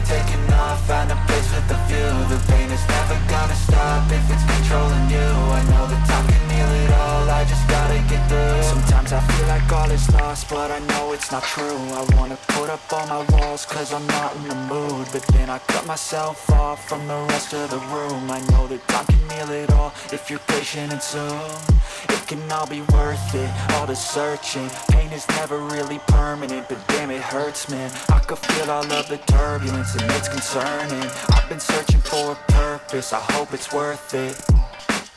like taking off, find a place with a view. The pain is never gonna stop if it's controlling you. I know that time can heal it all, I just gotta get through. Sometimes I feel like all is lost, but I know it's not true. I wanna put up all my walls cause I'm not in the mood, but then I cut myself off from the rest of the room. I know that time can heal it all if you're patient and soon. It can all be worth it, all the searching. Pain is never really permanent, but damn it hurts, man. I could feel all of the turbulence and it's concerning. I've been searching for a purpose, I hope it's worth it.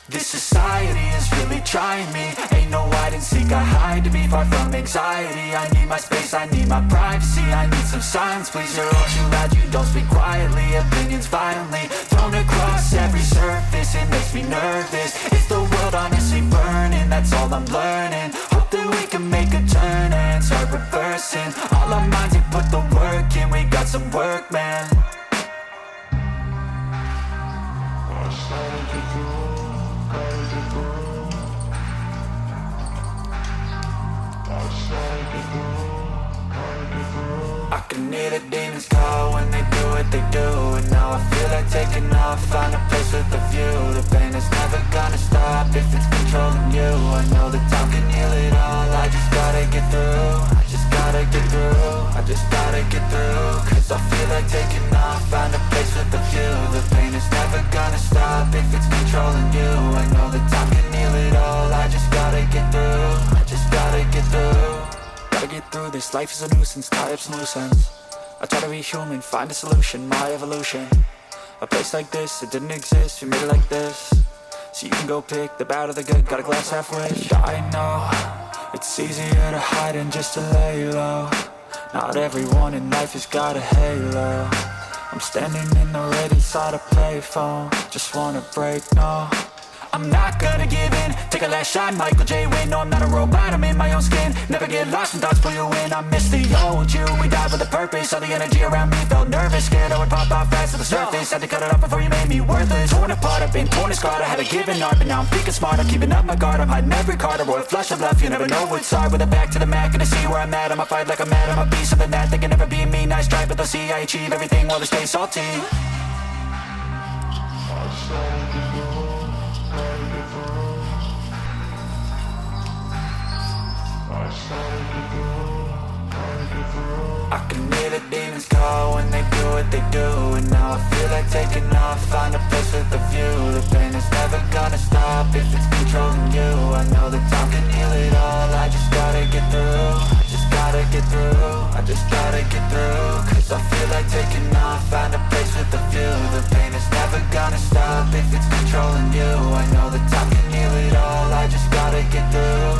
This society is really trying me. Ain't no hide and seek, I hide to be far from anxiety. I need my space, I need my privacy, I need some silence, please. You're all too loud, you don't speak quietly. Opinions violently thrown across every surface, it makes me nervous. Is the world honestly burning? That's all I'm learning. Hope that we can make a turn and start reversing. All our minds, we put the work in, we got some work, man. I can hear the demons call when they do what they do. And now I feel like taking off, find a place with a view. The pain is never gonna stop if it's controlling you. I know that time can heal it all, I just gotta get through. I just gotta get through, I just gotta get through. Cause I feel like taking off, find a place with a view. The pain is never gonna stop if it's controlling you. I know that time can heal it all, I just gotta get through. I just gotta get through. Gotta get through this, life is a nuisance, tie up some loose ends. I try to be human, find a solution, my evolution. A place like this, it didn't exist, we made it like this. So you can go pick the bad or the good, got a glass halfway. I know, it's easier to hide than just to lay low. Not everyone in life has got a halo. I'm standing in the red inside a payphone. Just wanna break, no, I'm not gonna give in. Take a last shot, Michael J. Win. No, I'm not a robot, I'm in my own skin. Never get lost when thoughts pull you in. I miss the old you, we died with a purpose. All the energy around me felt nervous, scared I would pop off fast to the surface. Had to cut it off before you made me worthless. Torn apart, I've been torn and scarred. I had a given art, but now I'm thinking smart. I'm keeping up my guard, I'm hiding every card. A royal flush of love, you never know what's hard. With a back to the mat, gonna see where I'm at. I'ma fight like I'm mad, I'm a piece of the that. They can never be me, nice try, but they'll see I achieve everything while they stay salty. I can hear the demons call when they do what they do. And now I feel like taking off, find a place with a view. The pain is never gonna stop if it's controlling you. I know that time can heal it all, I just gotta get through. I just gotta get through, I just gotta get through. Cause I feel like taking off, find a place with a view. The pain is never gonna stop if it's controlling you. I know that time can heal it all, I just gotta get through.